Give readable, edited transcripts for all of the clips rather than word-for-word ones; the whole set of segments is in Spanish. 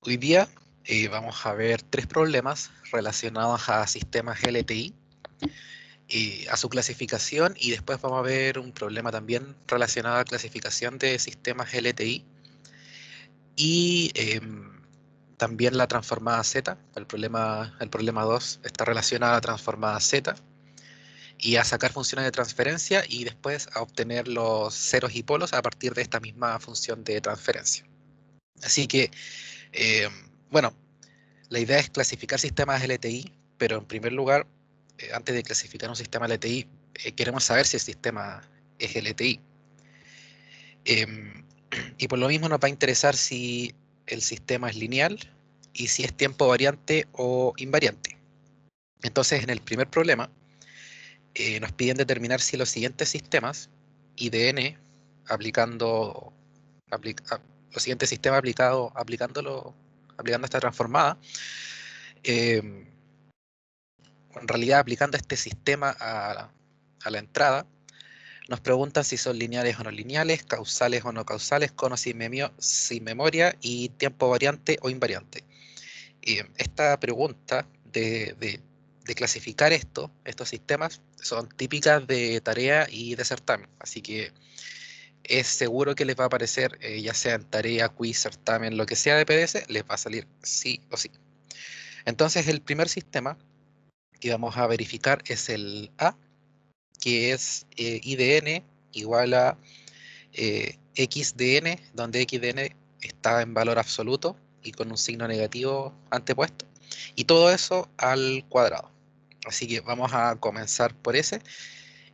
Hoy día vamos a ver tres problemas relacionados a sistemas LTI, a su clasificación, y después vamos a ver un problema también relacionado a clasificación de sistemas LTI y también la transformada Z. El problema 2 está relacionado a la transformada Z y a sacar funciones de transferencia y después a obtener los ceros y polos a partir de esta misma función de transferencia. Así que, eh, bueno, la idea es clasificar sistemas LTI, pero en primer lugar, antes de clasificar un sistema LTI, queremos saber si el sistema es LTI. Em, y por lo mismo nos va a interesar si el sistema es lineal y si es tiempo variante o invariante. Entonces, en el primer problema, nos piden determinar si los siguientes sistemas, IDN, aplicando, los siguientes sistemas aplicando esta transformada, em, en realidad aplicando este sistema a la entrada, nos preguntan si son lineales o no lineales, causales o no causales, con o sin memoria y tiempo variante o invariante. Y esta pregunta de clasificar estos sistemas son típicas de tarea y de certamen, así que es seguro que les va a aparecer, ya sea en tarea, quiz, certamen, lo que sea de PDS, les va a salir sí o sí. Entonces el primer sistema que vamos a verificar es el A, que es IDN igual a XDN, donde XDN está en valor absoluto y con un signo negativo antepuesto, y todo eso al cuadrado. Así que vamos a comenzar por ese.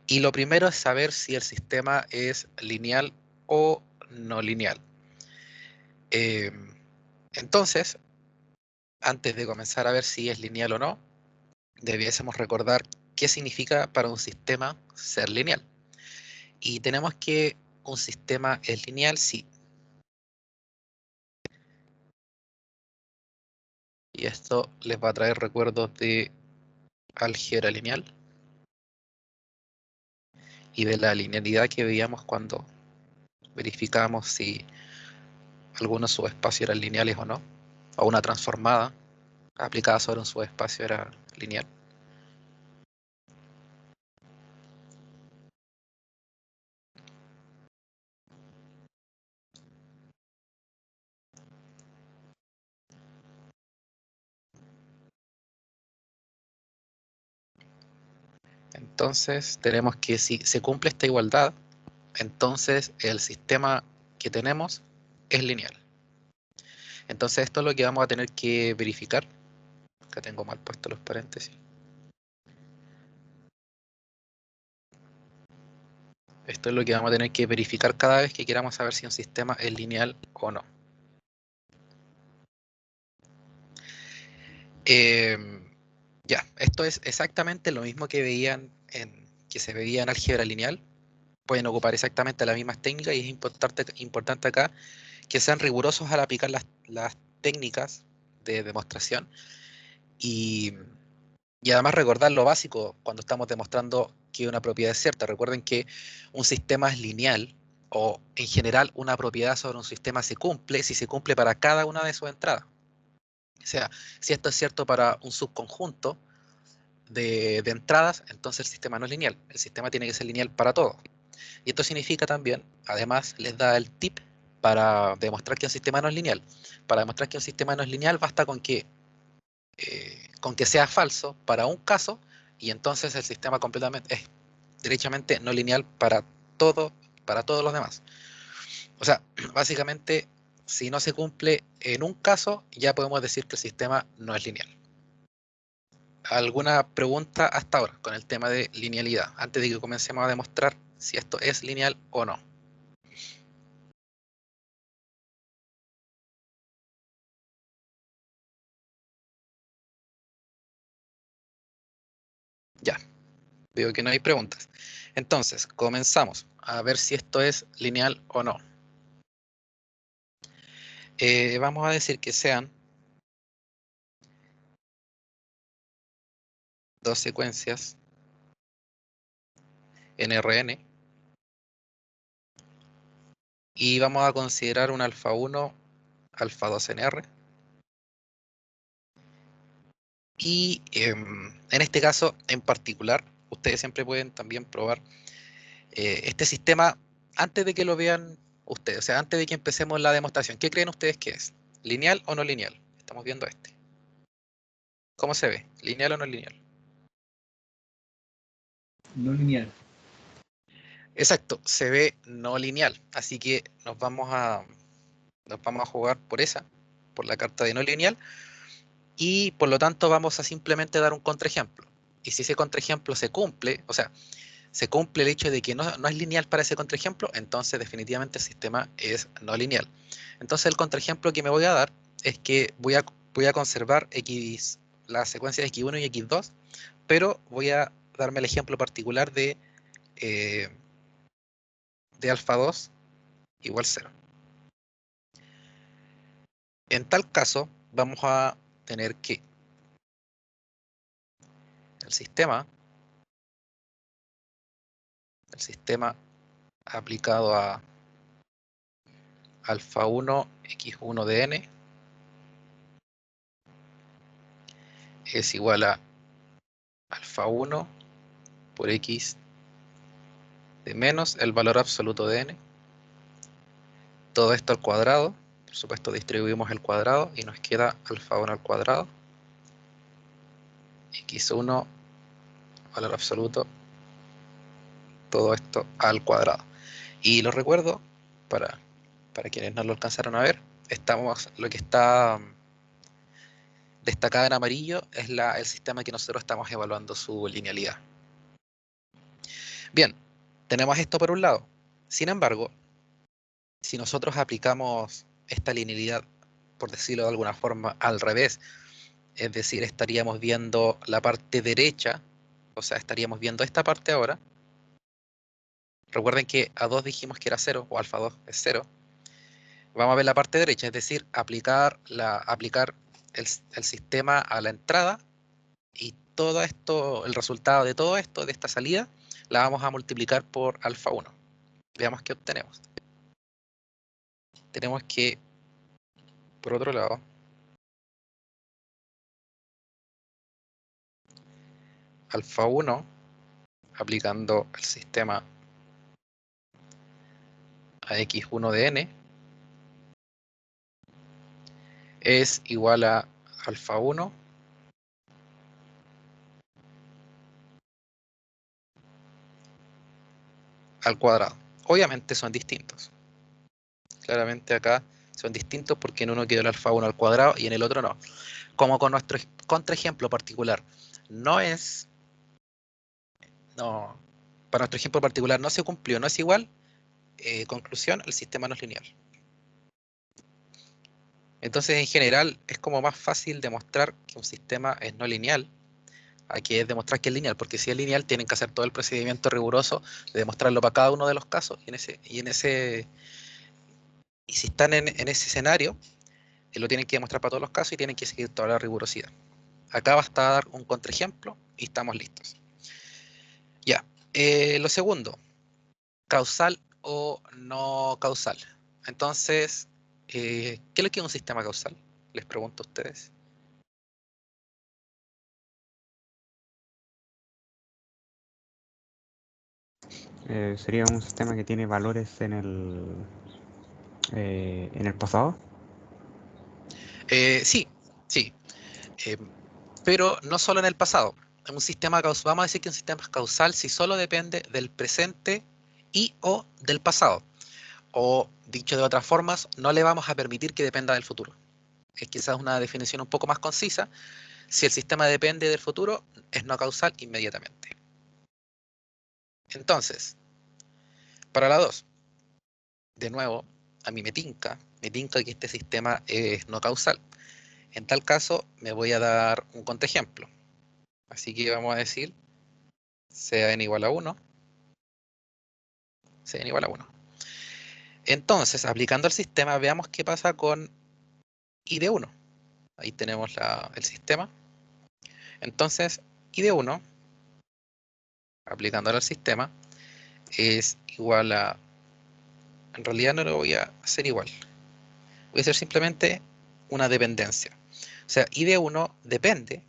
Y lo primero es saber si el sistema es lineal o no lineal. Eh, entonces, antes de comenzar a ver si es lineal o no, debiésemos recordar qué significa para un sistema ser lineal. Y tenemos que un sistema es lineal si, y esto les va a traer recuerdos de álgebra lineal y de la linealidad que veíamos cuando verificábamos si algunos subespacios eran lineales o no, o una transformada aplicada sobre un subespacio era lineal. Entonces tenemos que si se cumple esta igualdad, entonces el sistema que tenemos es lineal. Entonces esto es lo que vamos a tener que verificar. Acá tengo mal puesto los paréntesis. Esto es lo que vamos a tener que verificar cada vez que queramos saber si un sistema es lineal o no. Em, ya, esto es exactamente lo mismo que se veía en álgebra lineal. Pueden ocupar exactamente las mismas técnicas y es importante acá que sean rigurosos al aplicar las técnicas de demostración y, y además recordar lo básico cuando estamos demostrando que una propiedad es cierta. Recuerden que un sistema es lineal o en general una propiedad sobre un sistema se cumple si se cumple para cada una de sus entradas. O sea, si esto es cierto para un subconjunto de entradas, entonces el sistema no es lineal. El sistema tiene que ser lineal para todo. Y esto significa también, además, les da el tip para demostrar que un sistema no es lineal. Para demostrar que un sistema no es lineal, basta con que sea falso para un caso y entonces el sistema completamente es derechamente no lineal todo, para todos los demás. O sea, básicamente, si no se cumple en un caso, ya podemos decir que el sistema no es lineal. ¿Alguna pregunta hasta ahora con el tema de linealidad, antes de que comencemos a demostrar si esto es lineal o no? Ya, veo que no hay preguntas. Entonces, comenzamos a ver si esto es lineal o no. Vamos a decir que sean dos secuencias en Rn y vamos a considerar un alfa 1, alfa 2 en R Y en este caso en particular, ustedes siempre pueden también probar este sistema antes de que lo vean ustedes, o sea, antes de que empecemos la demostración. ¿Qué creen ustedes que es? ¿Lineal o no lineal? Estamos viendo este. ¿Cómo se ve? ¿Lineal o no lineal? No lineal. Exacto, se ve no lineal. Así que nos vamos a jugar por esa, por la carta de no lineal. Y por lo tanto vamos a simplemente dar un contraejemplo. Y si ese contraejemplo se cumple, o sea, se cumple el hecho de que no es lineal para ese contraejemplo, entonces definitivamente el sistema es no lineal. Entonces el contraejemplo que me voy a dar es que voy a conservar X, la secuencia de X1 y X2, pero voy a darme el ejemplo particular eh, de alfa 2 igual 0. En tal caso, vamos a tener que el sistema aplicado a alfa 1 x1 de n es igual a alfa 1 por x de menos el valor absoluto de n. Todo esto al cuadrado. Por supuesto, distribuimos el cuadrado y nos queda alfa 1 al cuadrado. X1, valor absoluto. Todo esto al cuadrado. Y lo recuerdo, para quienes no lo alcanzaron a ver, lo que está destacado en amarillo es el sistema que nosotros estamos evaluando su linealidad. Bien, tenemos esto por un lado. Sin embargo, si nosotros aplicamos esta linealidad, por decirlo de alguna forma, al revés, es decir, estaríamos viendo la parte derecha, o sea, estaríamos viendo esta parte ahora. Recuerden que A2 dijimos que era 0, o alfa 2 es 0. Vamos a ver la parte derecha, es decir, aplicar el sistema a la entrada y todo esto, el resultado de todo esto, de esta salida, la vamos a multiplicar por alfa 1. Veamos qué obtenemos. Tenemos que, por otro lado, alfa 1, aplicando el sistema a x1 de n, es igual a alfa 1 al cuadrado. Obviamente son distintos. Claramente acá son distintos porque en uno quedó el alfa 1 al cuadrado y en el otro no. Como con nuestro contraejemplo particular no es, no, para nuestro ejemplo particular no se cumplió, no es igual, conclusión, el sistema no es lineal. Entonces, en general, es como más fácil demostrar que un sistema es no lineal a que es demostrar que es lineal, porque si es lineal tienen que hacer todo el procedimiento riguroso de demostrarlo para cada uno de los casos y si están en ese escenario, lo tienen que demostrar para todos los casos y tienen que seguir toda la rigurosidad. Acá basta dar un contraejemplo y estamos listos. Ya, lo segundo, causal o no causal. Entonces, ¿qué es lo que es un sistema causal? Les pregunto a ustedes. Sería un sistema que tiene valores en el pasado. Sí, sí, pero no solo en el pasado. Un sistema causal, vamos a decir que un sistema es causal si solo depende del presente y o del pasado. O dicho de otras formas, no le vamos a permitir que dependa del futuro. Es quizás una definición un poco más concisa. Si el sistema depende del futuro, es no causal inmediatamente. Entonces, para la 2, de nuevo, a mí me tinca que este sistema es no causal. En tal caso, me voy a dar un contraejemplo. Así que vamos a decir sea n igual a 1, sea n igual a 1. Entonces, aplicando el sistema, veamos qué pasa con i de 1. Ahí tenemos el sistema. Entonces, i de 1, aplicándolo al sistema, es igual a... En realidad no lo voy a hacer igual. Voy a hacer simplemente una dependencia. O sea, i de 1 depende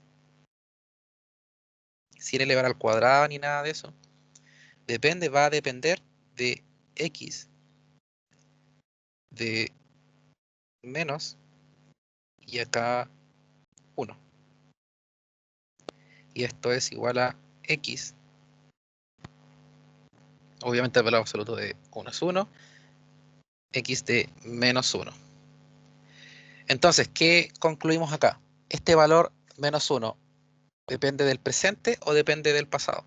sin elevar al cuadrado ni nada de eso, va a depender de x de menos y acá 1. Y esto es igual a x, obviamente el valor absoluto de 1 es 1, x de menos 1. Entonces, ¿qué concluimos acá? Este valor menos 1, ¿depende del presente o depende del pasado?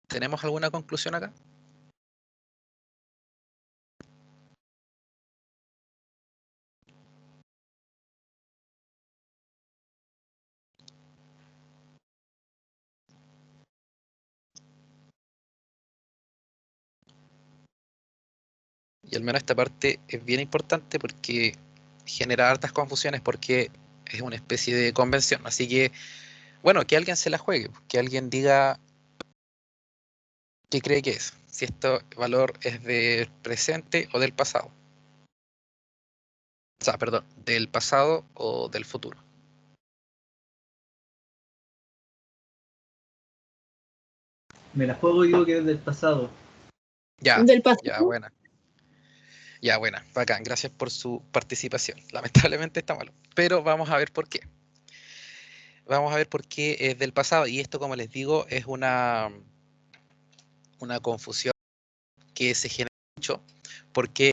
¿Tenemos alguna conclusión acá? Y al menos esta parte es bien importante porque genera hartas confusiones porque es una especie de convención. Así que, bueno, que alguien se la juegue, que alguien diga qué cree que es, si este valor es del presente o del pasado. O sea, perdón, del pasado o del futuro. Me la juego y digo que es del pasado. Ya, Del ya, pasado. buena. Ya, buena, bacán, gracias por su participación. Lamentablemente está malo, pero vamos a ver por qué. Vamos a ver por qué es del pasado. Y esto, como les digo, es una confusión que se genera mucho porque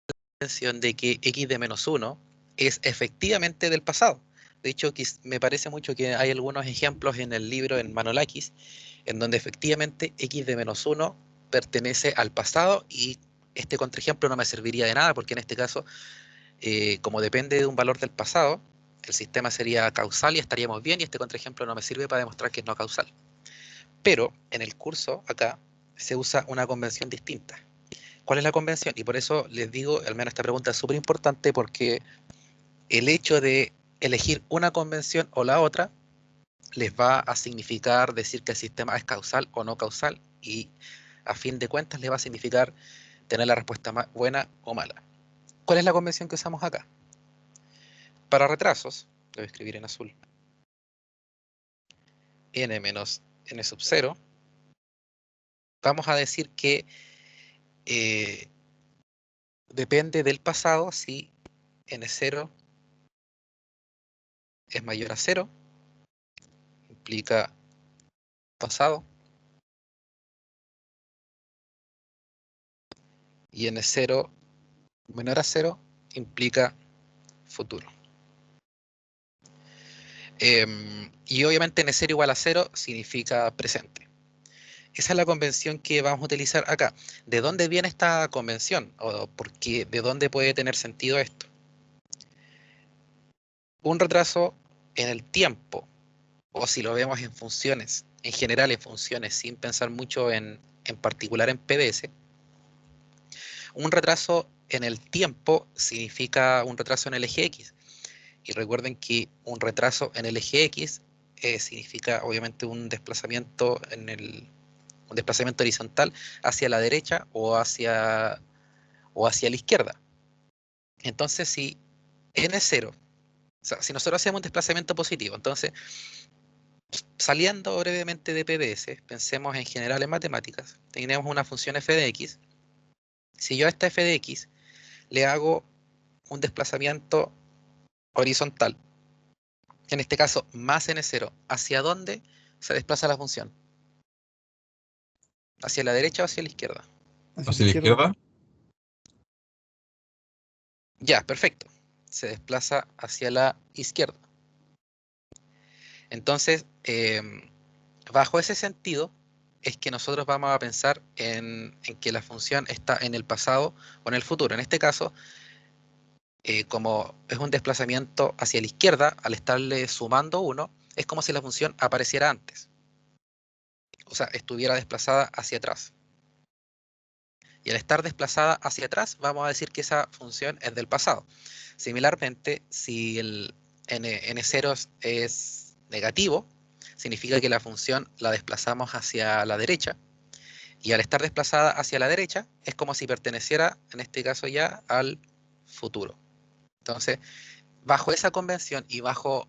la intención de que x de menos 1 es efectivamente del pasado. De hecho, me parece mucho que hay algunos ejemplos en el libro en Manolakis en donde efectivamente x de menos 1 pertenece al pasado y este contraejemplo no me serviría de nada porque en este caso, como depende de un valor del pasado, el sistema sería causal y estaríamos bien y este contraejemplo no me sirve para demostrar que es no causal. Pero en el curso acá se usa una convención distinta. ¿Cuál es la convención? Y por eso les digo, al menos esta pregunta es súper importante porque el hecho de elegir una convención o la otra les va a significar decir que el sistema es causal o no causal y a fin de cuentas le va a significar tener la respuesta buena o mala. ¿Cuál es la convención que usamos acá? Para retrasos, lo voy a escribir en azul, n menos n sub 0, vamos a decir que depende del pasado si n0 es mayor a 0, implica pasado, y n0 menor a 0 implica futuro. Y obviamente n0 igual a 0 significa presente. Esa es la convención que vamos a utilizar acá. ¿De dónde viene esta convención? ¿O de dónde puede tener sentido esto? Un retraso en el tiempo, o si lo vemos en funciones, en general en funciones, sin pensar mucho en particular en PDS, un retraso en el tiempo significa un retraso en el eje X. Y recuerden que un retraso en el eje X significa obviamente un desplazamiento un desplazamiento horizontal hacia la derecha o hacia la izquierda. Entonces, si n0, o sea, si nosotros hacemos un desplazamiento positivo, entonces, saliendo brevemente de PDS, pensemos en general en matemáticas, tenemos una función f de x. Si yo a esta f de x le hago un desplazamiento horizontal, en este caso más n0, ¿hacia dónde se desplaza la función? ¿Hacia la derecha o hacia la izquierda? ¿Hacia la izquierda? Ya, perfecto. Se desplaza hacia la izquierda. Entonces, bajo ese sentido, es que nosotros vamos a pensar en que la función está en el pasado o en el futuro. En este caso, como es un desplazamiento hacia la izquierda, al estarle sumando 1, es como si la función apareciera antes. O sea, estuviera desplazada hacia atrás. Y al estar desplazada hacia atrás, vamos a decir que esa función es del pasado. Similarmente, si el n0 es negativo, significa que la función la desplazamos hacia la derecha. Y al estar desplazada hacia la derecha, es como si perteneciera, en este caso ya, al futuro. Entonces, bajo esa convención y bajo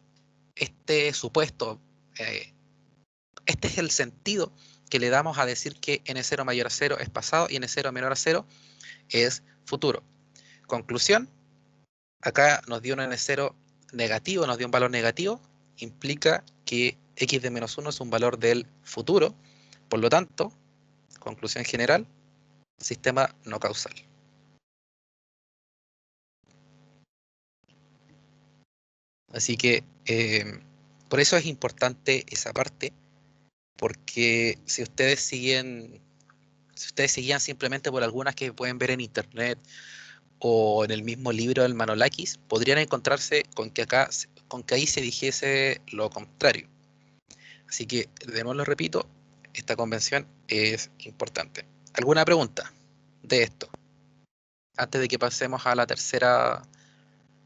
este supuesto, este es el sentido que le damos a decir que n0 mayor a 0 es pasado y n0 menor a 0 es futuro. Conclusión, acá nos dio un n0 negativo, nos dio un valor negativo, implica que x de menos 1 es un valor del futuro, por lo tanto, conclusión general, sistema no causal. Así que por eso es importante esa parte, porque si ustedes seguían simplemente por algunas que pueden ver en internet o en el mismo libro del Manolakis, podrían encontrarse con que ahí se dijese lo contrario. Así que, de nuevo lo repito, esta convención es importante. ¿Alguna pregunta de esto? Antes de que pasemos a la tercera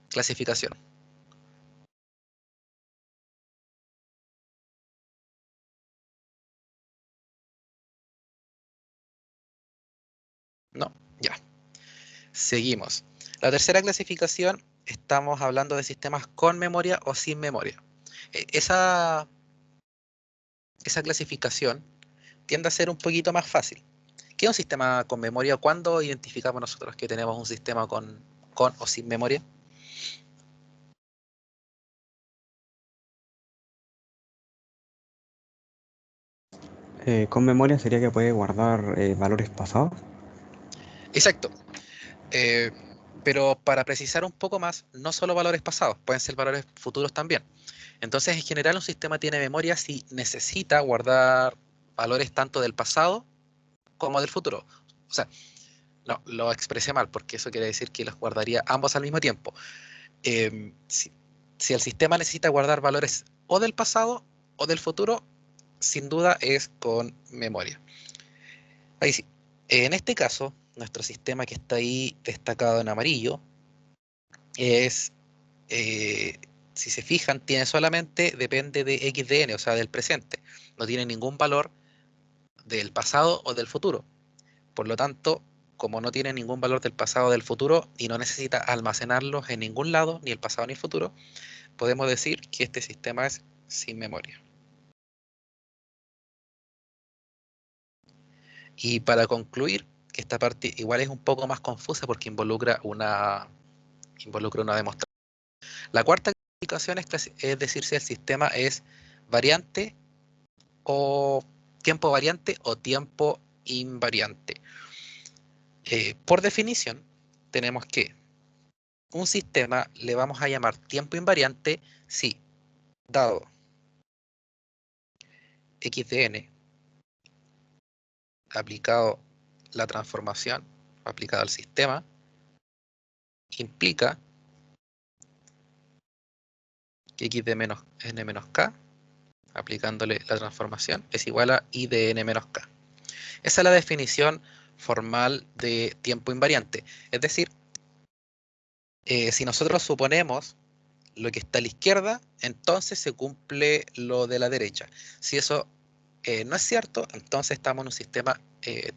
clasificación. No, ya. Seguimos. La tercera clasificación, estamos hablando de sistemas con memoria o sin memoria. Esa clasificación tiende a ser un poquito más fácil. ¿Qué es un sistema con memoria? ¿Cuándo identificamos nosotros que tenemos un sistema con o sin memoria? Con memoria sería que puede guardar valores pasados. Exacto. Pero para precisar un poco más, no solo valores pasados, pueden ser valores futuros también. Entonces, en general, un sistema tiene memoria si necesita guardar valores tanto del pasado como del futuro. O sea, no, lo expresé mal, porque eso quiere decir que los guardaría ambos al mismo tiempo. Si el sistema necesita guardar valores o del pasado o del futuro, sin duda es con memoria. Ahí sí. En este caso, nuestro sistema que está ahí destacado en amarillo es, si se fijan, tiene solamente, depende de x de n, o sea, del presente. No tiene ningún valor del pasado o del futuro. Por lo tanto, como no tiene ningún valor del pasado o del futuro y no necesita almacenarlos en ningún lado, ni el pasado ni el futuro, podemos decir que este sistema es sin memoria. Y para concluir, que esta parte igual es un poco más confusa porque involucra una demostración. La cuarta clasificación es decir si el sistema es variante o tiempo variante o tiempo invariante. Por definición, tenemos que un sistema le vamos a llamar tiempo invariante si, dado x de n, aplicado la transformación, aplicado al sistema, implica que x de menos n menos k, aplicándole la transformación, es igual a i de n menos k. Esa es la definición formal de tiempo invariante. Es decir, si nosotros suponemos lo que está a la izquierda, entonces se cumple lo de la derecha. Si eso no es cierto, entonces estamos en un sistema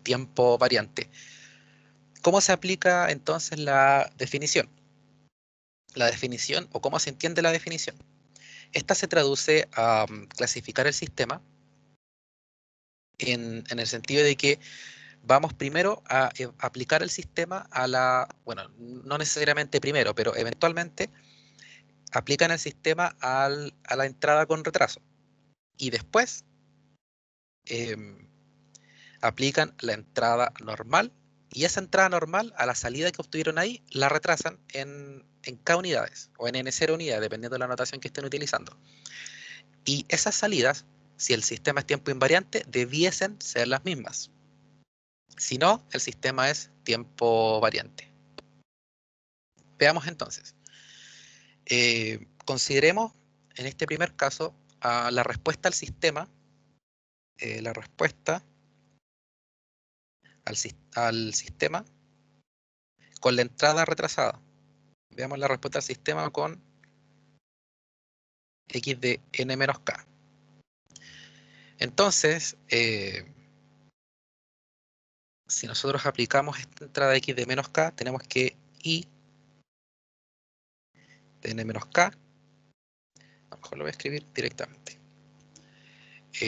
tiempo variante. ¿Cómo se aplica entonces la definición? La definición, o cómo se entiende la definición. Esta se traduce a clasificar el sistema en el sentido de que vamos primero a aplicar el sistema bueno, no necesariamente primero, pero eventualmente aplican el sistema a la entrada con retraso. Y después aplican la entrada normal, y esa entrada normal a la salida que obtuvieron ahí la retrasan en k unidades o en n0 unidades, dependiendo de la notación que estén utilizando. Y esas salidas, si el sistema es tiempo invariante, debiesen ser las mismas. Si no, el sistema es tiempo variante. Veamos entonces. Consideremos en este primer caso la respuesta al sistema, la respuesta al sistema con la entrada retrasada. Veamos la respuesta al sistema con x de n menos k. Entonces, si nosotros aplicamos esta entrada x de menos k, tenemos que i de n menos k A lo mejor lo voy a escribir directamente.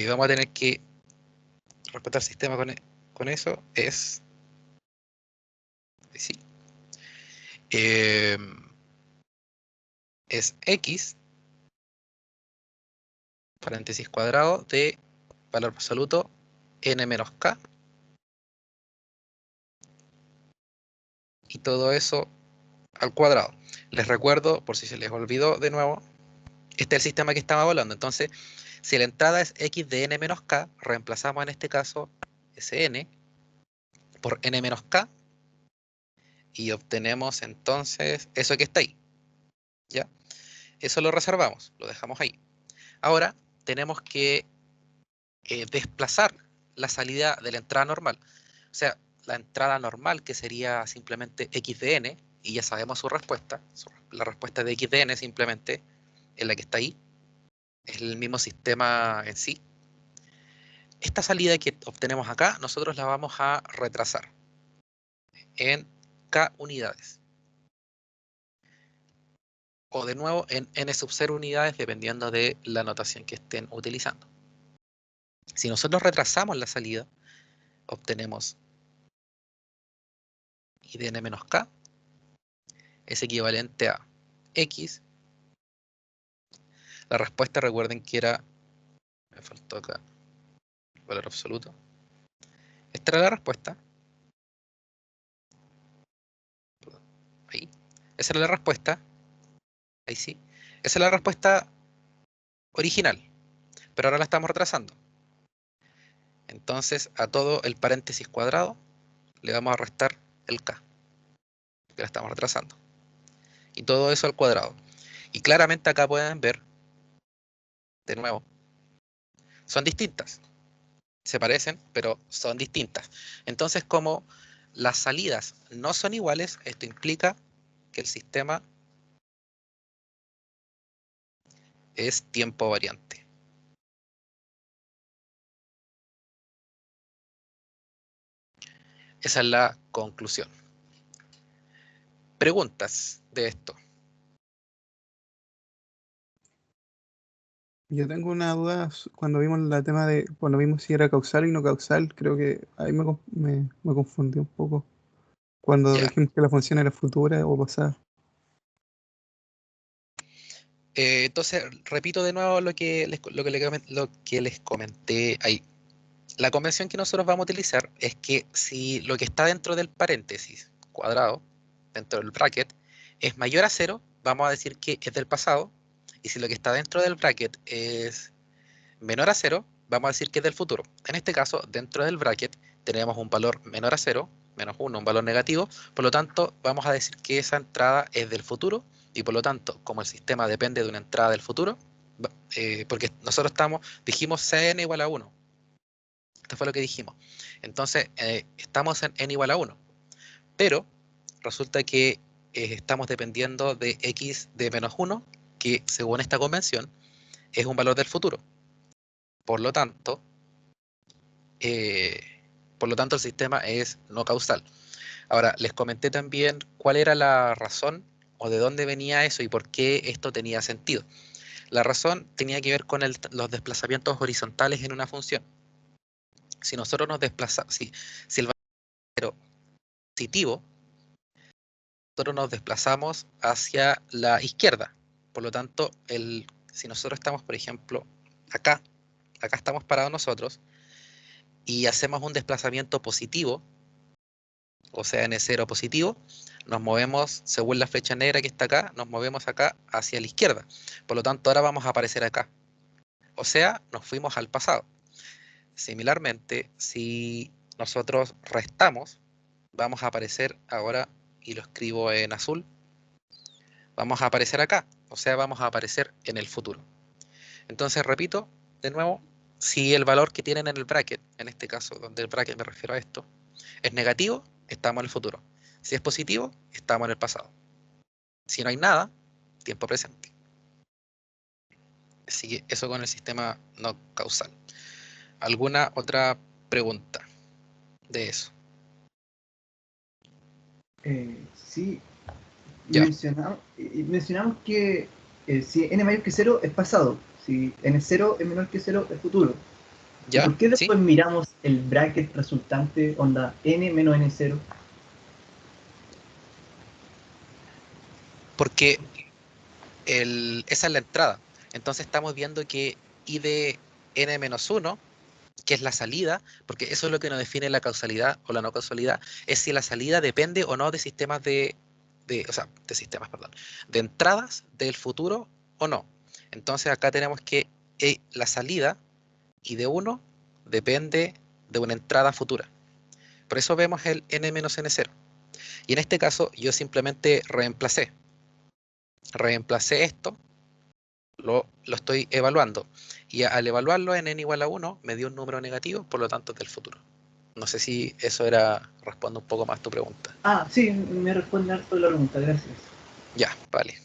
Vamos a tener que respetar el sistema con eso. Es sí. Es x, paréntesis cuadrado, de valor absoluto n menos k. Y todo eso al cuadrado. Les recuerdo, por si se les olvidó de nuevo, este es el sistema que estamos hablando. Entonces, si la entrada es x de n menos k, reemplazamos en este caso ese n por n menos k y obtenemos entonces eso que está ahí. ¿Ya? Eso lo reservamos, lo dejamos ahí. Ahora tenemos que desplazar la salida de la entrada normal. O sea, la entrada normal, que sería simplemente x de n, y ya sabemos su respuesta. La respuesta de x de n simplemente es la que está ahí. Es el mismo sistema en sí. Esta salida que obtenemos acá, nosotros la vamos a retrasar en k unidades. O de nuevo en n sub 0 unidades, dependiendo de la notación que estén utilizando. Si nosotros retrasamos la salida, obtenemos y de n menos k es equivalente a x. La respuesta, recuerden que era, me faltó acá, valor absoluto. Esta era la respuesta. Ahí. Esa era la respuesta. Ahí sí. Esa es la respuesta original, pero ahora la estamos retrasando. Entonces, a todo el paréntesis cuadrado le vamos a restar el k, que la estamos retrasando. Y todo eso al cuadrado. Y claramente acá pueden ver, de nuevo, son distintas. Se parecen, pero son distintas. Entonces, como las salidas no son iguales, esto implica que el sistema es tiempo variante. Esa es la conclusión. Preguntas de esto. Yo tengo una duda cuando vimos el tema de, cuando vimos si era causal y no causal, creo que ahí me confundí un poco. Cuando Ya. dijimos que la función era futura o pasada. Entonces, repito de nuevo lo que les comenté ahí. La convención que nosotros vamos a utilizar es que si lo que está dentro del paréntesis cuadrado, dentro del bracket, es mayor a 0, vamos a decir que es del pasado. Y si lo que está dentro del bracket es menor a 0, vamos a decir que es del futuro. En este caso, dentro del bracket tenemos un valor menor a 0, menos 1, un valor negativo. Por lo tanto, vamos a decir que esa entrada es del futuro. Y por lo tanto, como el sistema depende de una entrada del futuro, porque nosotros dijimos Cn igual a 1. Esto fue lo que dijimos. Entonces, estamos en n igual a 1. Pero resulta que estamos dependiendo de x de menos 1, que según esta convención es un valor del futuro. Por lo tanto, el sistema es no causal. Ahora, les comenté también cuál era la razón o de dónde venía eso y por qué esto tenía sentido. La razón tenía que ver con los desplazamientos horizontales en una función. Si nosotros nos desplazamos, si el valor es positivo, nosotros nos desplazamos hacia la izquierda. Por lo tanto, si nosotros estamos, por ejemplo, acá estamos parados nosotros, y hacemos un desplazamiento positivo, o sea, n0 positivo, nos movemos, según la flecha negra que está acá, nos movemos acá hacia la izquierda. Por lo tanto, ahora vamos a aparecer acá. O sea, nos fuimos al pasado. Similarmente, si nosotros restamos, vamos a aparecer ahora, y lo escribo en azul, vamos a aparecer acá. O sea, vamos a aparecer en el futuro. Entonces, repito, de nuevo, si el valor que tienen en el bracket, en este caso, donde el bracket me refiero a esto, es negativo, estamos en el futuro. Si es positivo, estamos en el pasado. Si no hay nada, tiempo presente. Así que eso con el sistema no causal. ¿Alguna otra pregunta de eso? Sí, Ya. mencionamos que si n mayor que 0 es pasado, si n0 es menor que 0 es futuro. ¿Ya? ¿Por qué ¿Sí? después miramos el bracket resultante, onda n menos n0? Porque esa es la entrada. Entonces estamos viendo que I de n-1, que es la salida, porque eso es lo que nos define la causalidad o la no causalidad, es si la salida depende o no de sistemas o sea, de sistemas, perdón, de entradas del futuro o no. Entonces acá tenemos que la salida I de 1 depende de una entrada futura. Por eso vemos el n-n0. Y en este caso yo simplemente reemplacé esto, lo estoy evaluando. Y al evaluarlo en n igual a 1, me dio un número negativo, por lo tanto es del futuro. No sé si eso responde un poco más tu pregunta. Ah, sí, me responde harto la pregunta, gracias. Ya, vale.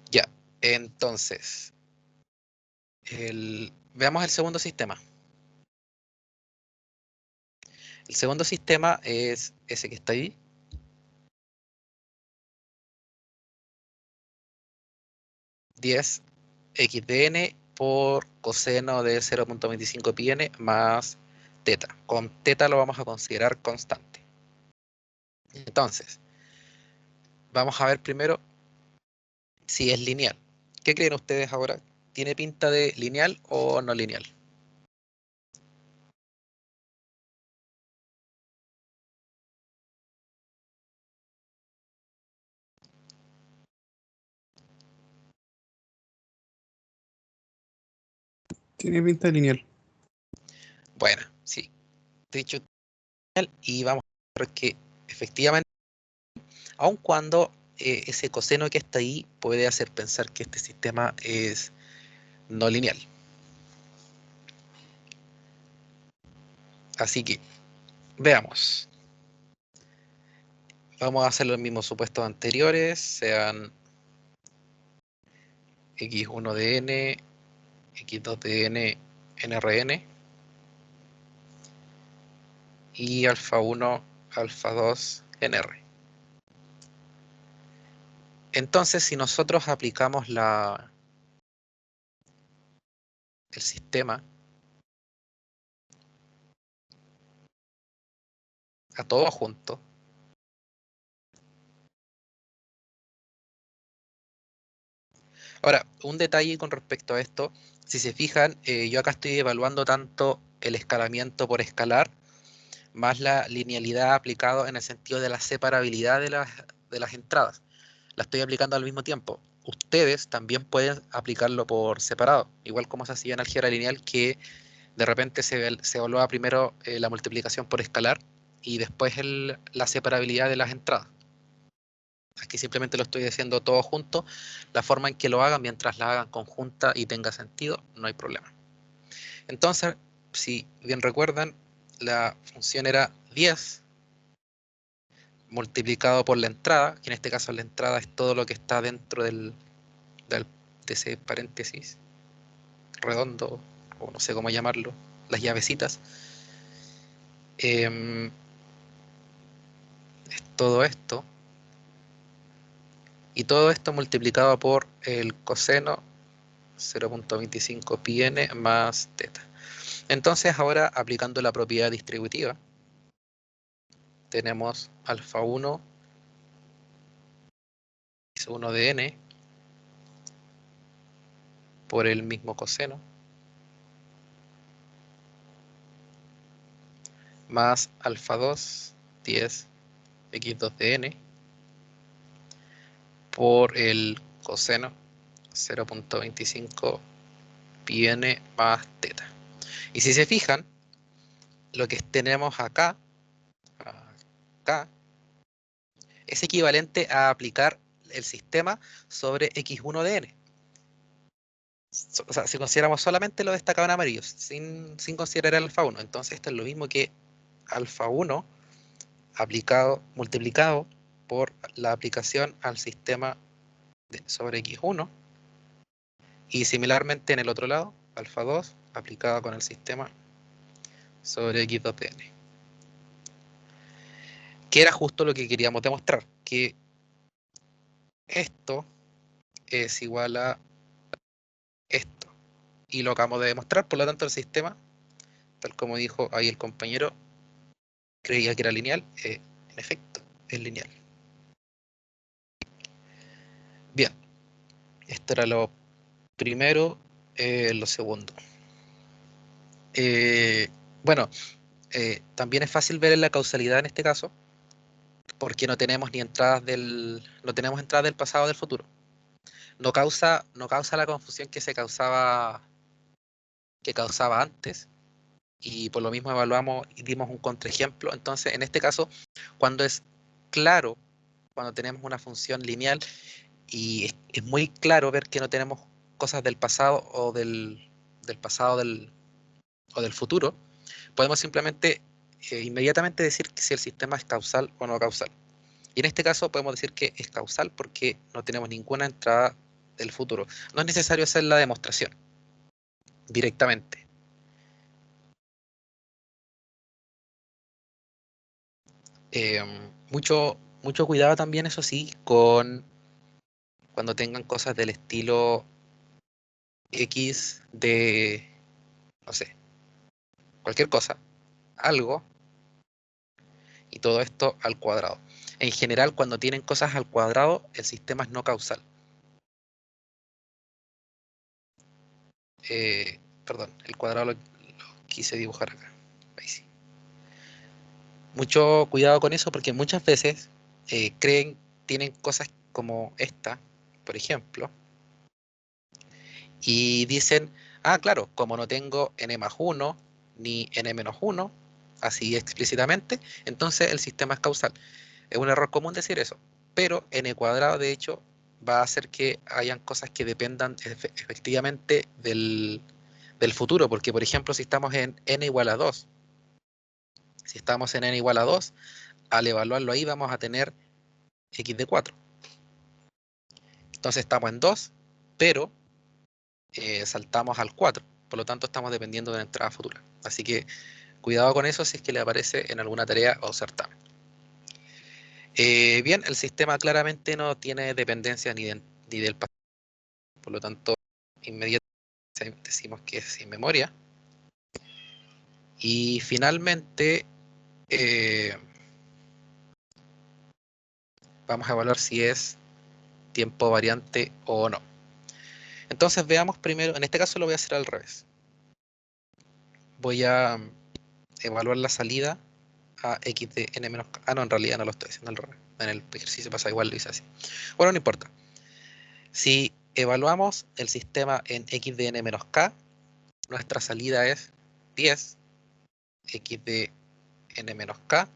Ya, entonces, veamos el segundo sistema. El segundo sistema es ese que está ahí. X de n por coseno de 0.25 pi n más teta. Con teta lo vamos a considerar constante. Entonces, vamos a ver primero si es lineal. ¿Qué creen ustedes ahora? ¿Tiene pinta de lineal o no lineal? Tiene pinta lineal. Bueno, sí. De hecho, lineal, y vamos a ver que efectivamente, aun cuando ese coseno que está ahí puede hacer pensar que este sistema es no lineal. Así que, veamos. Vamos a hacer los mismos supuestos anteriores, sean x1 de n, x2 de n, nRn, y alfa 1, alfa 2, nr. Entonces, si nosotros aplicamos el sistema a todo junto, ahora, un detalle con respecto a esto, si se fijan, yo acá estoy evaluando tanto el escalamiento por escalar, más la linealidad aplicado en el sentido de la separabilidad de las entradas. La estoy aplicando al mismo tiempo. Ustedes también pueden aplicarlo por separado, igual como se hacía en álgebra lineal, que de repente se evalúa primero la multiplicación por escalar y después la separabilidad de las entradas. Aquí simplemente lo estoy haciendo todo junto. La forma en que lo hagan, mientras la hagan conjunta y tenga sentido, no hay problema. Entonces, si bien recuerdan, la función era 10 multiplicado por la entrada, que en este caso la entrada es todo lo que está dentro de ese paréntesis redondo, o no sé cómo llamarlo, las llavecitas. Es todo esto. Y todo esto multiplicado por el coseno 0.25 pi n más teta. Entonces ahora aplicando la propiedad distributiva, tenemos alfa 1 es 1 de n por el mismo coseno más alfa 2 10 x2 de n por el coseno 0.25 pi n más teta. Y si se fijan, lo que tenemos acá es equivalente a aplicar el sistema sobre x1 de n. O sea, si consideramos solamente lo destacado en amarillo, sin considerar el alfa 1, entonces esto es lo mismo que alfa 1 multiplicado por la aplicación al sistema sobre x1, y similarmente en el otro lado, alfa 2 aplicado con el sistema sobre x2 de n. Que era justo lo que queríamos demostrar, que esto es igual a esto. Y lo acabamos de demostrar, por lo tanto el sistema, tal como dijo ahí el compañero, creía que era lineal, en efecto, es lineal. Bien, esto era lo primero, lo segundo. Bueno, también es fácil ver en la causalidad en este caso, porque no tenemos entradas del pasado o del futuro. No causa la confusión que causaba antes, y por lo mismo evaluamos y dimos un contraejemplo. Entonces, en este caso, cuando es claro, cuando tenemos una función lineal y es muy claro ver que no tenemos cosas del pasado o del pasado o del futuro, podemos simplemente inmediatamente decir que si el sistema es causal o no causal. Y en este caso podemos decir que es causal porque no tenemos ninguna entrada del futuro. No es necesario hacer la demostración directamente. Eh, mucho cuidado también, eso sí, con cuando tengan cosas del estilo X de, no sé, cualquier cosa, algo, y todo esto al cuadrado. En general, cuando tienen cosas al cuadrado, el sistema es no causal. Perdón, el cuadrado lo quise dibujar acá. Ahí sí. Mucho cuidado con eso porque muchas veces tienen cosas como esta, por ejemplo, y dicen, ah, claro, como no tengo n más 1 ni n menos 1, así explícitamente, entonces el sistema es causal. Es un error común decir eso, pero n cuadrado de hecho va a hacer que hayan cosas que dependan efectivamente del futuro, porque por ejemplo si estamos en n igual a 2, si estamos en n igual a 2, al evaluarlo ahí vamos a tener x de 4. Entonces estamos en 2, pero saltamos al 4. Por lo tanto, estamos dependiendo de la entrada futura. Así que cuidado con eso si es que le aparece en alguna tarea o certamen. Bien, el sistema claramente no tiene dependencia ni del pasado. Por lo tanto, inmediatamente decimos que es sin memoria. Y finalmente, vamos a evaluar si es tiempo variante o no. Entonces veamos primero, en este caso lo voy a hacer al revés. Voy a evaluar la salida a x de n menos k. Ah, no, en realidad no lo estoy haciendo al revés. En el ejercicio pasa igual, lo hice así. Bueno, no importa. Si evaluamos el sistema en x de n menos k, nuestra salida es 10 x de n menos k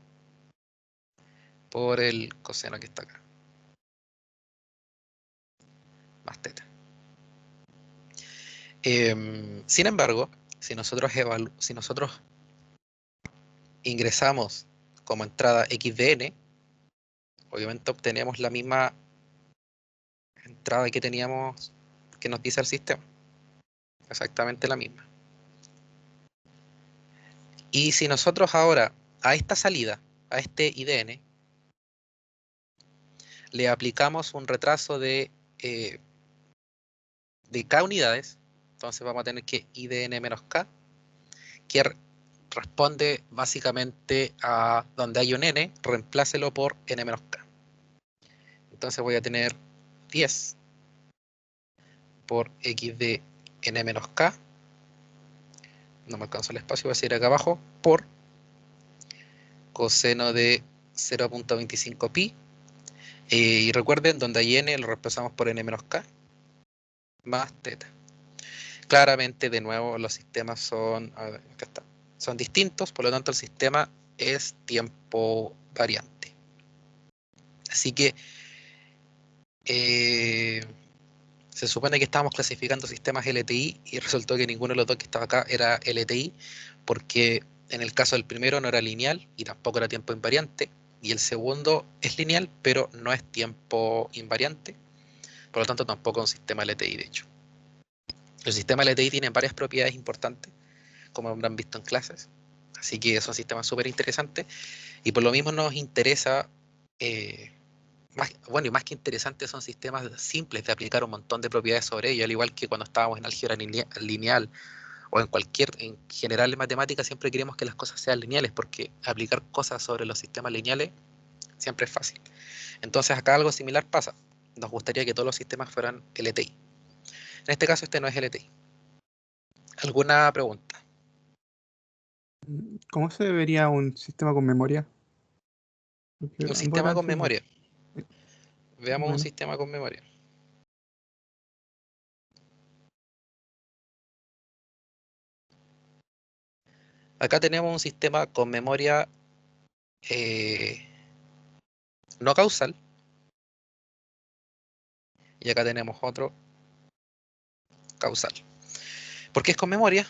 por el coseno que está acá, más teta. Sin embargo, si nosotros ingresamos como entrada x de n, obviamente obtenemos la misma entrada que teníamos, que nos dice el sistema. Exactamente la misma. Y si nosotros ahora a esta salida, a este IDN, le aplicamos un retraso de k unidades, entonces vamos a tener que IDN menos k, que responde básicamente a donde hay un n, reemplácelo por n menos k. Entonces voy a tener 10 por x de n menos k, no me alcanza el espacio, voy a seguir acá abajo, por coseno de 0.25 pi. Y recuerden, donde hay n lo reemplazamos por n menos k más teta. Claramente, de nuevo, los sistemas son, a ver, acá está, son distintos, por lo tanto el sistema es tiempo variante. Así que se supone que estábamos clasificando sistemas LTI y resultó que ninguno de los dos que estaba acá era LTI, porque en el caso del primero no era lineal y tampoco era tiempo invariante, y el segundo es lineal, pero no es tiempo invariante, por lo tanto tampoco es un sistema LTI de hecho. El sistema LTI tiene varias propiedades importantes, como habrán visto en clases, así que es un sistema súper interesante y por lo mismo nos interesa Bueno, y más que interesantes, son sistemas simples de aplicar un montón de propiedades sobre ellos, al igual que cuando estábamos en álgebra lineal o en general en matemáticas, siempre queremos que las cosas sean lineales, porque aplicar cosas sobre los sistemas lineales siempre es fácil. Entonces acá algo similar pasa. Nos gustaría que todos los sistemas fueran LTI. En este caso este no es LTI. ¿Alguna pregunta? ¿Cómo se vería un sistema con memoria? Porque Un ambos sistema eran con simples. memoria. Veamos un Bueno, sistema con memoria. Acá tenemos un sistema con memoria eh, no causal. Y acá tenemos otro causal. ¿Por qué es con memoria?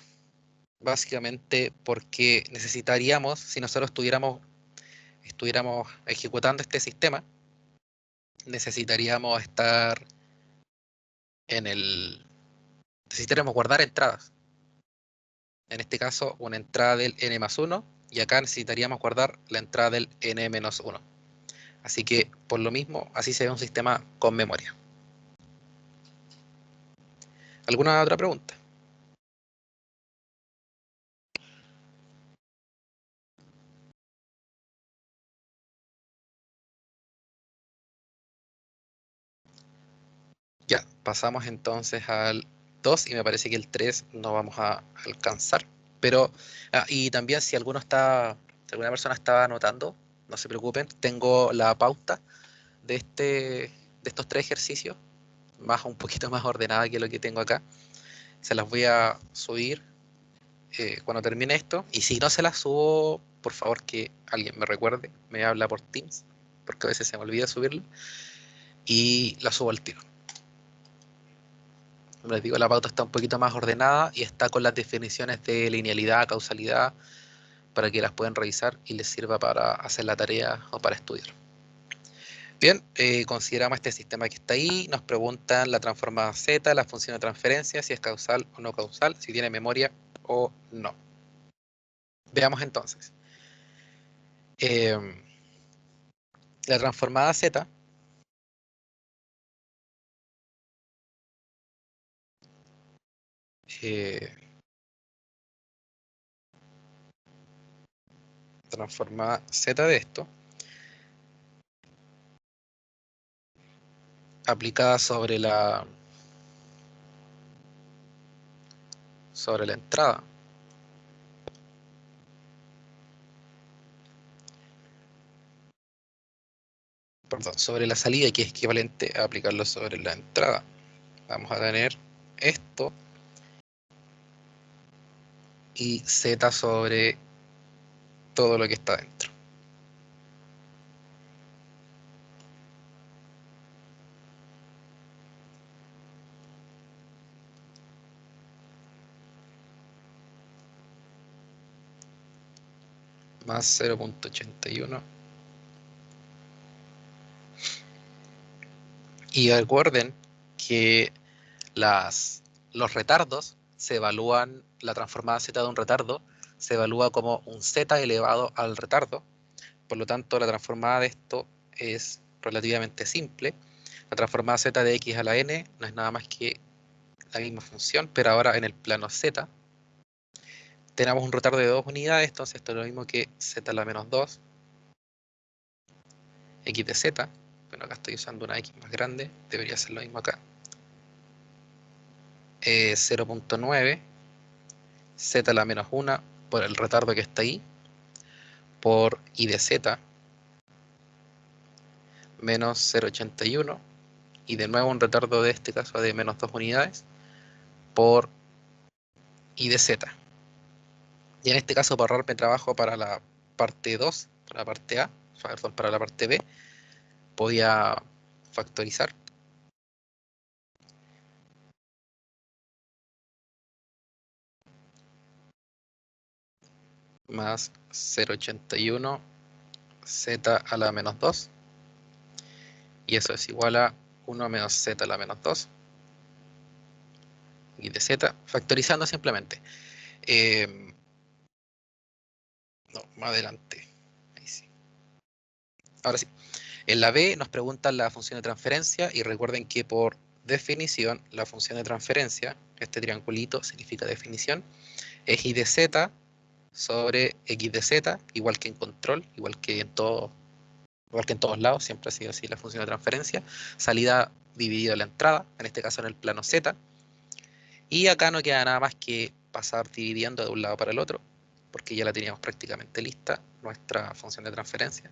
Básicamente porque necesitaríamos, si nosotros estuviéramos ejecutando este sistema, necesitaríamos estar en el... necesitaríamos guardar entradas. En este caso, una entrada del n+1, y acá necesitaríamos guardar la entrada del n-1. Así que, por lo mismo, así se ve un sistema con memoria. ¿Alguna otra pregunta? Ya, pasamos entonces al 2 y me parece que el 3 no vamos a alcanzar. Pero, y también si si alguna persona estaba anotando, no se preocupen, tengo la pauta de estos tres ejercicios, un poquito más ordenada que lo que tengo acá. Se las voy a subir cuando termine esto. Y si no se las subo, por favor que alguien me recuerde, me habla por Teams, porque a veces se me olvida subirlo, y la subo al tiro. Como les digo, la pauta está un poquito más ordenada y está con las definiciones de linealidad, causalidad, para que las puedan revisar y les sirva para hacer la tarea o para estudiar. Bien, consideramos este sistema que está ahí, nos preguntan la transformada Z, la función de transferencia, si es causal o no causal, si tiene memoria o no. Veamos entonces. La transformada Z eh, transformada Z de esto, aplicada sobre la entrada, perdón, sobre la salida, que es equivalente a aplicarlo sobre la entrada. Vamos a tener esto y Z sobre todo lo que está dentro. Más 0.81. Y recuerden que los retardos se evalúan, la transformada Z de un retardo se evalúa como un Z elevado al retardo. Por lo tanto, la transformada de esto es relativamente simple. La transformada Z de x a la n no es nada más que la misma función, pero ahora en el plano Z tenemos un retardo de 2 unidades, entonces esto es lo mismo que z a la menos 2, x de z. Bueno, acá estoy usando una x más grande, debería ser lo mismo acá. 0.9, z a la menos 1 por el retardo que está ahí, por y de z, menos 0.81, y de nuevo un retardo de este caso de menos 2 unidades, por y de z. Y en este caso, para ahorrarme trabajo para la parte 2, para la parte A, perdón, para la parte B, podía factorizar. Más 0.81 z a la menos 2. Y eso es igual a 1 menos z a la menos 2. Y de z, factorizando simplemente. No, más adelante. Ahí sí. Ahora sí. En la B nos preguntan la función de transferencia y recuerden que por definición la función de transferencia, este triangulito significa definición, es y de z sobre x de z, igual que en control, igual que en todos lados, siempre ha sido así la función de transferencia, salida dividido la entrada, en este caso en el plano z, y acá no queda nada más que pasar dividiendo de un lado para el otro, porque ya la teníamos prácticamente lista, nuestra función de transferencia.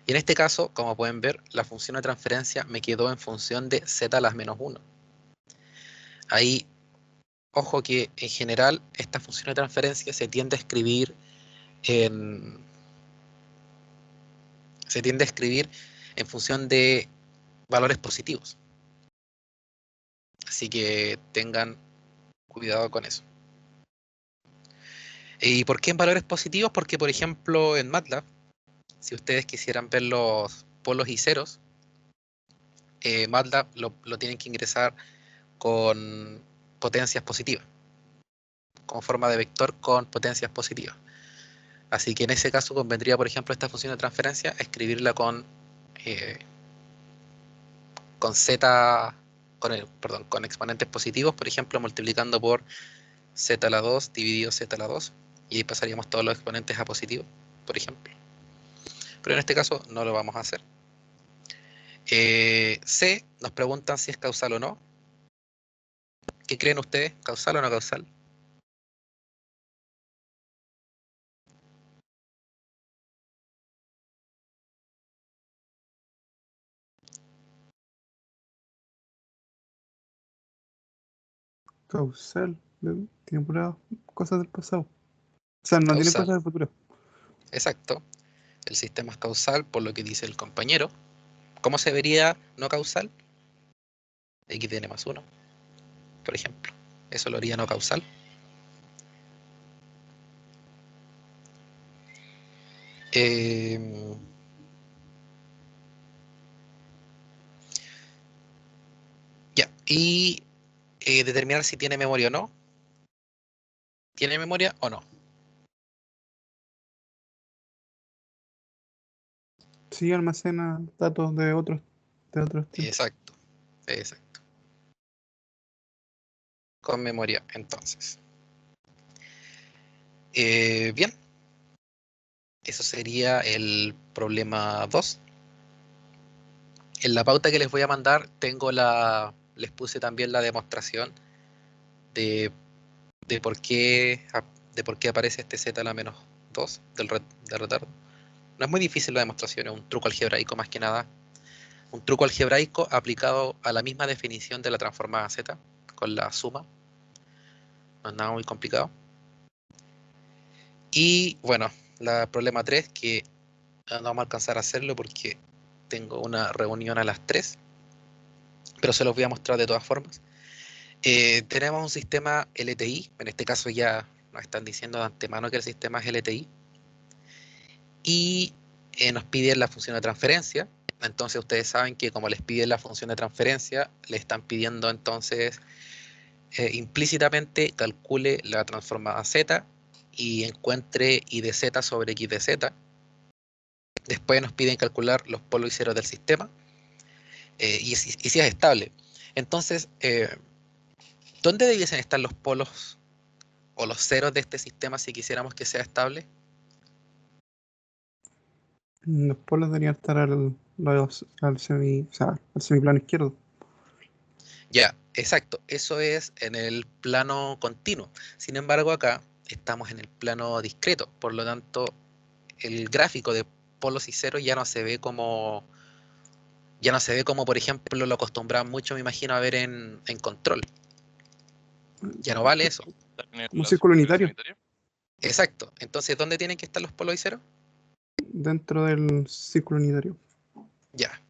Y en este caso, como pueden ver, la función de transferencia me quedó en función de z a las menos 1. Ahí, ojo que en general esta función de transferencia se tiende a escribir en función de valores positivos. Así que tengan cuidado con eso. ¿Y por qué en valores positivos? Porque, por ejemplo, en MATLAB, si ustedes quisieran ver los polos y ceros, MATLAB lo tienen que ingresar con potencias positivas, con forma de vector con potencias positivas. Así que en ese caso convendría, por ejemplo, esta función de transferencia, escribirla con z, con exponentes positivos, por ejemplo, multiplicando por z a la 2 dividido z a la 2, y ahí pasaríamos todos los exponentes a positivo, por ejemplo. Pero en este caso no lo vamos a hacer. C, nos preguntan si es causal o no. ¿Qué creen ustedes? ¿Causal o no causal? Causal. Tiene puras cosas del pasado. O sea, no tiene Causal, cosas del futuro. exacto. El sistema es causal por lo que dice el compañero. ¿Cómo se vería no causal? X tiene más 1, por ejemplo. Eso lo haría no causal. Ya, y determinar si tiene memoria o no. ¿Tiene memoria o no? Sí, almacena datos de otros tiempos. Exacto, exacto. Con memoria, entonces. Bien, eso sería el problema 2. En la pauta que les voy a mandar les puse también la demostración de, de por qué, de por qué aparece este z a la menos 2 de retardo. No es muy difícil la demostración, es un truco algebraico más que nada. Un truco algebraico aplicado a la misma definición de la transformada z, con la suma. No es nada muy complicado. Y bueno, la problema 3, que no vamos a alcanzar a hacerlo porque tengo una reunión a las 3, pero se los voy a mostrar de todas formas. Tenemos un sistema LTI, en este caso ya nos están diciendo de antemano que el sistema es LTI, y nos piden la función de transferencia. Entonces ustedes saben que como les piden la función de transferencia, le están pidiendo entonces implícitamente calcule la transformada z y encuentre y de z sobre x de z. Después nos piden calcular los polos y ceros del sistema y si es estable. Entonces, ¿dónde debiesen estar los polos o los ceros de este sistema si quisiéramos que sea estable? Los polos deberían estar al semiplano izquierdo. Ya, exacto, eso es en el plano continuo. Sin embargo, acá estamos en el plano discreto, por lo tanto, el gráfico de polos y ceros ya no se ve como, por ejemplo, lo acostumbraban mucho, me imagino, a ver en control. Ya no vale eso. Un círculo unitario Exacto. Entonces, ¿dónde tienen que estar los polos y ceros? dentro del círculo unitario. Ya,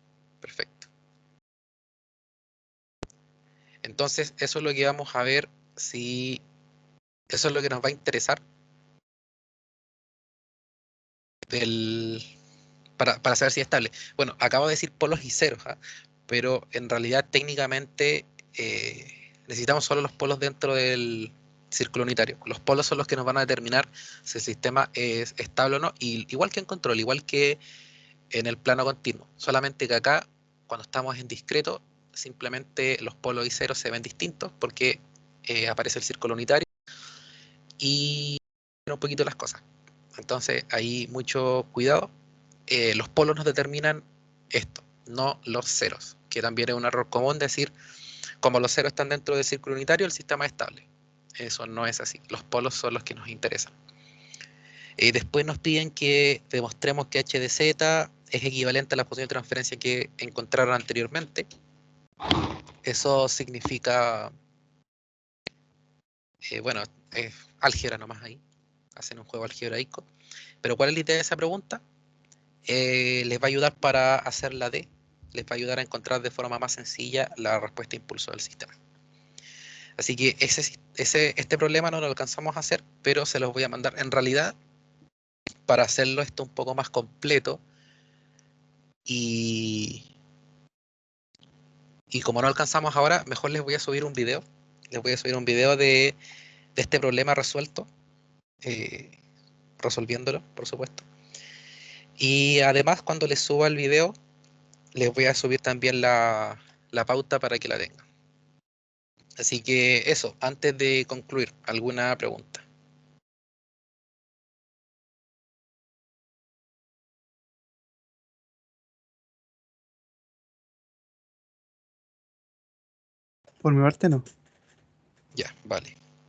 perfecto. Entonces, eso es lo que vamos a ver si... Eso es lo que nos va a interesar para saber si es estable. Bueno, acabo de decir polos y ceros, ¿ah? Pero en realidad técnicamente necesitamos solo los polos dentro del círculo unitario. Los polos son los que nos van a determinar si el sistema es estable o no, y igual que en control, igual que en el plano continuo. Solamente que acá, cuando estamos en discreto, simplemente los polos y ceros se ven distintos porque aparece el círculo unitario y un poquito las cosas. Entonces, ahí mucho cuidado. Los polos nos determinan esto, no los ceros, que también es un error común decir, como los ceros están dentro del círculo unitario, el sistema es estable. Eso no es así. Los polos son los que nos interesan. Después nos piden que demostremos que h de z es equivalente a la función de transferencia que encontraron anteriormente. Eso significa, bueno, es álgebra nomás ahí. Hacen un juego algebraico. Pero ¿cuál es la idea de esa pregunta? Les va a ayudar para hacer la D. Les va a ayudar a encontrar de forma más sencilla la respuesta de impulso del sistema. Así que este problema no lo alcanzamos a hacer, pero se los voy a mandar. En realidad, para hacerlo esto un poco más completo y como no alcanzamos ahora, mejor les voy a subir un video. Les voy a subir un video de este problema resuelto, eh, resolviéndolo, por supuesto. Y además, cuando les suba el video, les voy a subir también la pauta para que la tengan. Así que eso, antes de concluir, ¿alguna pregunta? Por mi parte no. Ya, vale.